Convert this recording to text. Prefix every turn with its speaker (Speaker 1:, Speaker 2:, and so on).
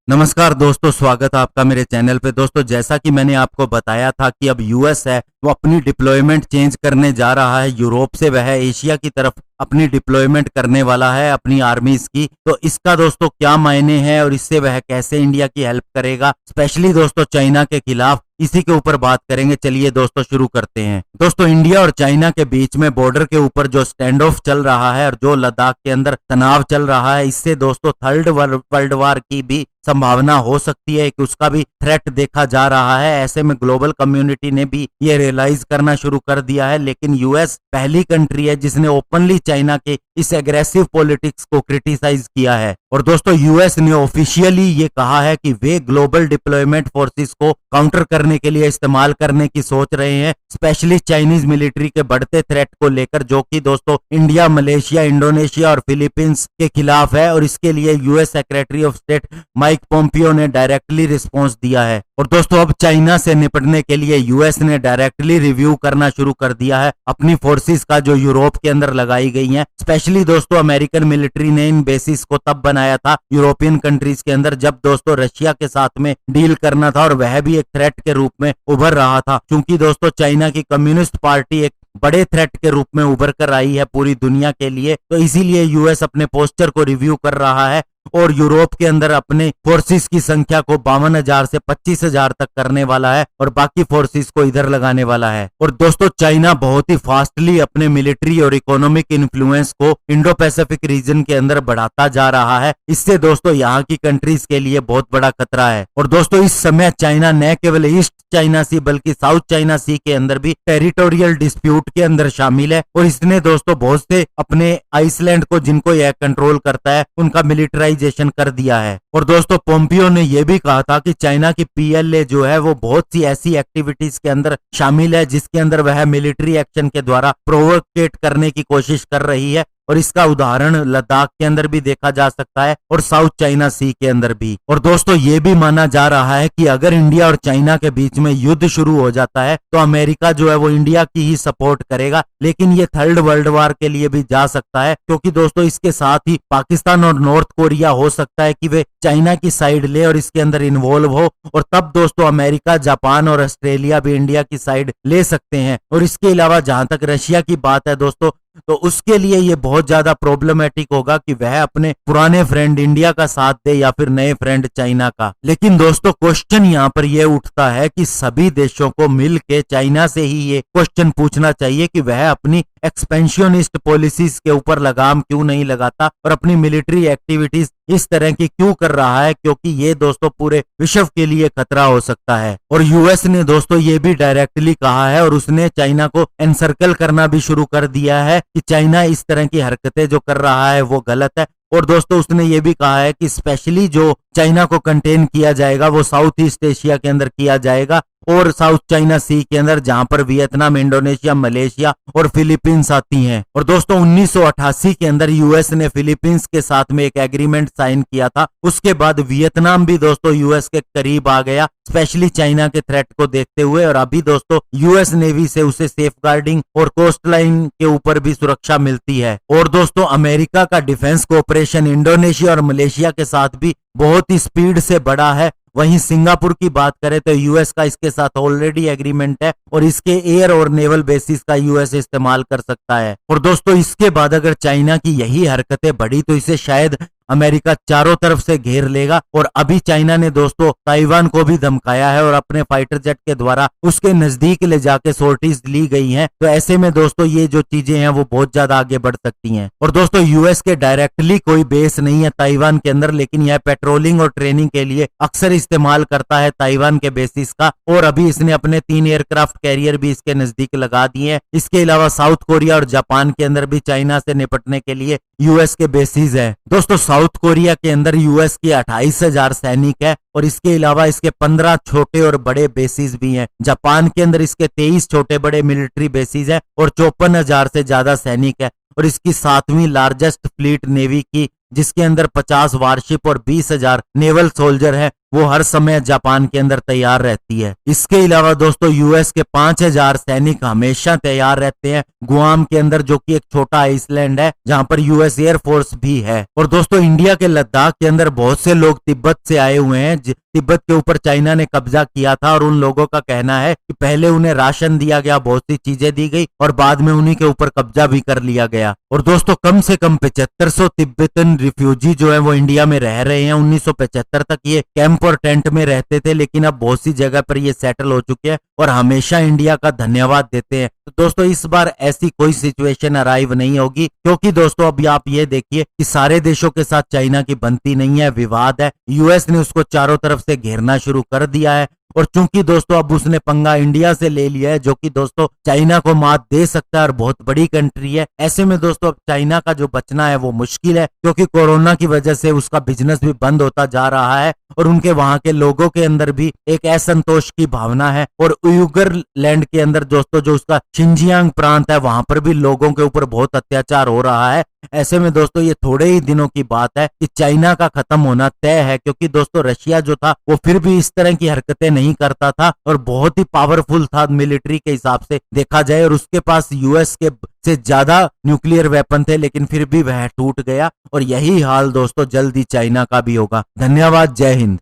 Speaker 1: नमस्कार दोस्तों, स्वागत है आपका मेरे चैनल पे। दोस्तों, जैसा कि मैंने आपको बताया था कि अब यूएस है वो अपनी डिप्लॉयमेंट चेंज करने जा रहा है। यूरोप से वह एशिया की तरफ अपनी डिप्लॉयमेंट करने वाला है अपनी आर्मीज की। तो इसका दोस्तों क्या मायने हैं और इससे वह कैसे इंडिया की हेल्प करेगा, स्पेशली दोस्तों चाइना के खिलाफ, इसी के ऊपर बात करेंगे। चलिए दोस्तों शुरू करते हैं। दोस्तों, इंडिया और चाइना के बीच में बॉर्डर के ऊपर जो स्टैंड ऑफ चल रहा है और जो लद्दाख के अंदर तनाव चल रहा है, इससे दोस्तों थर्ड वर्ल्ड वार की भी संभावना हो सकती है कि उसका भी थ्रेट देखा जा रहा है। ऐसे में ग्लोबल कम्युनिटी ने भी ये रियलाइज करना शुरू कर दिया है। लेकिन यूएस पहली कंट्री है जिसने ओपनली चाइना के इस एग्रेसिव पॉलिटिक्स को क्रिटिसाइज किया है। और दोस्तों, यूएस ने ऑफिशियली ये कहा है कि वे ग्लोबल डिप्लॉयमेंट फोर्सेस को काउंटर करने के लिए इस्तेमाल करने की सोच रहे हैं, स्पेशली चाइनीज मिलिट्री के बढ़ते थ्रेट को लेकर, जो कि दोस्तों इंडिया, मलेशिया, इंडोनेशिया और फिलीपींस के खिलाफ है। और इसके लिए US secretary of state Mike Pompeo ने डायरेक्टली रिस्पॉन्स दिया है। और दोस्तों, अब चाइना से निपटने के लिए यूएस ने डायरेक्टली रिव्यू करना शुरू कर दिया है अपनी फोर्सेस का, जो यूरोप के अंदर लगाई गई हैं। स्पेशली दोस्तों अमेरिकन मिलिट्री ने इन बेसिस को तब बनाया था यूरोपियन कंट्रीज के अंदर जब दोस्तों रशिया के साथ में डील करना था, और वह भी एक थ्रेट के रूप में उभर रहा था। क्योंकि दोस्तों चाइना की कम्युनिस्ट पार्टी एक बड़े थ्रेट के रूप में उभर कर आई है पूरी दुनिया के लिए। तो इसीलिए यूएस अपने पोस्टर को रिव्यू कर रहा है और यूरोप के अंदर अपने फोर्सेस की संख्या को 52,000 से 25,000 तक करने वाला है और बाकी फोर्सेस को इधर लगाने वाला है। और दोस्तों, चाइना बहुत ही फास्टली अपने मिलिट्री और इकोनॉमिक इन्फ्लुएंस को इंडो पैसिफिक रीजन के अंदर बढ़ाता जा रहा है। इससे दोस्तों यहाँ की कंट्रीज के लिए बहुत बड़ा खतरा है। और दोस्तों, इस समय चाइना न केवल ईस्ट चाइना सी बल्कि साउथ चाइना सी के अंदर भी टेरिटोरियल डिस्प्यूट के अंदर शामिल है। और इसने दोस्तों बहुत से अपने आइसलैंड को, जिनको यह कंट्रोल करता है, उनका मिलिटराइजेशन कर दिया है। और दोस्तों, पोम्पियो ने यह भी कहा था कि चाइना की पीएलए जो है वो बहुत सी ऐसी एक्टिविटीज के अंदर शामिल है जिसके अंदर वह मिलिट्री एक्शन के द्वारा प्रोवोकेट करने की कोशिश कर रही है। और इसका उदाहरण लद्दाख के अंदर भी देखा जा सकता है और साउथ चाइना सी के अंदर भी। और दोस्तों, ये भी माना जा रहा है कि अगर इंडिया और चाइना के बीच में युद्ध शुरू हो जाता है तो अमेरिका जो है वो इंडिया की ही सपोर्ट करेगा। लेकिन ये थर्ड वर्ल्ड वार के लिए भी जा सकता है, क्योंकि दोस्तों इसके साथ ही पाकिस्तान और नॉर्थ कोरिया हो सकता है कि वे चाइना की साइड ले और इसके अंदर इन्वॉल्व हो। और तब दोस्तों अमेरिका, जापान और ऑस्ट्रेलिया भी इंडिया की साइड ले सकते हैं। और इसके अलावा जहां तक रशिया की बात है दोस्तों, तो उसके लिए ये बहुत ज्यादा प्रॉब्लमेटिक होगा कि वह अपने पुराने फ्रेंड इंडिया का साथ दे या फिर नए फ्रेंड चाइना का। लेकिन दोस्तों, क्वेश्चन यहाँ पर यह उठता है कि सभी देशों को मिलके चाइना से ही ये क्वेश्चन पूछना चाहिए कि वह अपनी एक्सपेंशनिस्ट पॉलिसीज के ऊपर लगाम क्यों नहीं लगाता और अपनी मिलिट्री एक्टिविटीज इस तरह की क्यों कर रहा है, क्योंकि ये दोस्तों पूरे विश्व के लिए खतरा हो सकता है। और यूएस ने दोस्तों ये भी डायरेक्टली कहा है और उसने चाइना को एनसर्कल करना भी शुरू कर दिया है कि चाइना इस तरह की हरकतें जो कर रहा है वो गलत है। और दोस्तों, उसने ये भी कहा है कि स्पेशली जो चाइना को कंटेन किया जाएगा वो साउथ ईस्ट एशिया के अंदर किया जाएगा और साउथ चाइना सी के अंदर, जहां पर वियतनाम, इंडोनेशिया, मलेशिया और फिलीपींस आती हैं। और दोस्तों 1988 के अंदर यूएस ने फिलीपींस के साथ में एक एग्रीमेंट साइन किया था। उसके बाद वियतनाम भी दोस्तों यूएस के करीब आ गया, स्पेशली चाइना के थ्रेट को देखते हुए। और अभी दोस्तों यूएस नेवी से उसे सेफ गार्डिंग और कोस्ट लाइन के ऊपर भी सुरक्षा मिलती है। और दोस्तों, अमेरिका का डिफेंस कोऑपरेशन इंडोनेशिया और मलेशिया के साथ भी बहुत ही स्पीड से बढ़ा है। वहीं सिंगापुर की बात करें तो यूएस का इसके साथ ऑलरेडी एग्रीमेंट है और इसके एयर और नेवल बेसिस का यूएस इस्तेमाल कर सकता है। और दोस्तों, इसके बाद अगर चाइना की यही हरकतें बढ़ी तो इसे शायद अमेरिका चारों तरफ से घेर लेगा। और अभी चाइना ने दोस्तों ताइवान को भी धमकाया है और अपने फाइटर जेट के द्वारा उसके नजदीक ले जाके सॉर्टीज ली गई हैं। तो ऐसे में दोस्तों ये जो चीजें हैं वो बहुत ज्यादा आगे बढ़ सकती हैं। और दोस्तों, यूएस के डायरेक्टली कोई बेस नहीं है ताइवान के अंदर, लेकिन यह पेट्रोलिंग और ट्रेनिंग के लिए अक्सर इस्तेमाल करता है ताइवान के बेसिस का। और अभी इसने अपने 3 एयरक्राफ्ट कैरियर भी इसके नजदीक लगा दिए हैं। इसके अलावा साउथ कोरिया और जापान के अंदर भी चाइना से निपटने के लिए यूएस के बेसिस है। दोस्तों, साउथ कोरिया के अंदर यूएस के 28,000 सैनिक है और इसके अलावा इसके 15 छोटे और बड़े बेसिस भी हैं। जापान के अंदर इसके 23 छोटे बड़े मिलिट्री बेसिस है और 54,000 से ज्यादा सैनिक है। और इसकी 7वीं लार्जेस्ट फ्लीट नेवी की, जिसके अंदर 50 वारशिप और 20,000 नेवल सोल्जर है। वो हर समय जापान के अंदर तैयार रहती है। इसके अलावा दोस्तों यूएस के 5000 सैनिक हमेशा तैयार रहते हैं गुआम के अंदर, जो कि एक छोटा आइसलैंड है जहां पर यूएस एयरफोर्स भी है। और दोस्तों इंडिया के लद्दाख के अंदर बहुत से लोग तिब्बत से आए हुए हैं। तिब्बत के ऊपर चाइना ने कब्जा किया था और उन लोगों का कहना है कि पहले उन्हें राशन दिया गया, बहुत सी चीजें दी गई और बाद में उन्हीं के ऊपर कब्जा भी कर लिया गया। और दोस्तों कम से कम 7500 तिब्बतन रिफ्यूजी जो है वो इंडिया में रह रहे हैं। 1975 तक ये कैंप और टेंट में रहते थे, लेकिन अब बहुत सी जगह पर ये सेटल हो चुके हैं और हमेशा इंडिया का धन्यवाद देते हैं। तो दोस्तों इस बार ऐसी कोई सिचुएशन अराइव नहीं होगी, क्योंकि दोस्तों अभी आप ये देखिए कि सारे देशों के साथ चाइना की बनती नहीं है, विवाद है। यूएस ने उसको चारों तरफ से घेरना शुरू कर दिया है और चूंकि दोस्तों अब उसने पंगा इंडिया से ले लिया है, जो कि दोस्तों चाइना को मात दे सकता है और बहुत बड़ी कंट्री है। ऐसे में दोस्तों अब चाइना का जो बचना है वो मुश्किल है, क्योंकि कोरोना की वजह से उसका बिजनेस भी बंद होता जा रहा है और उनके वहां के लोगों के अंदर भी एक असंतोष की भावना है। और उइगर लैंड के अंदर दोस्तों जो उसका शिनजियांग प्रांत है, वहां पर भी लोगों के ऊपर बहुत अत्याचार हो रहा है। ऐसे में दोस्तों ये थोड़े ही दिनों की बात है कि चाइना का खत्म होना तय है, क्योंकि दोस्तों रशिया जो था वो फिर भी इस तरह की हरकतें नहीं करता था और बहुत ही पावरफुल था मिलिट्री के हिसाब से देखा जाए, और उसके पास यूएस के से ज्यादा न्यूक्लियर वेपन थे, लेकिन फिर भी वह टूट गया। और यही हाल दोस्तों जल्द ही चाइना का भी होगा। धन्यवाद, जय हिंद।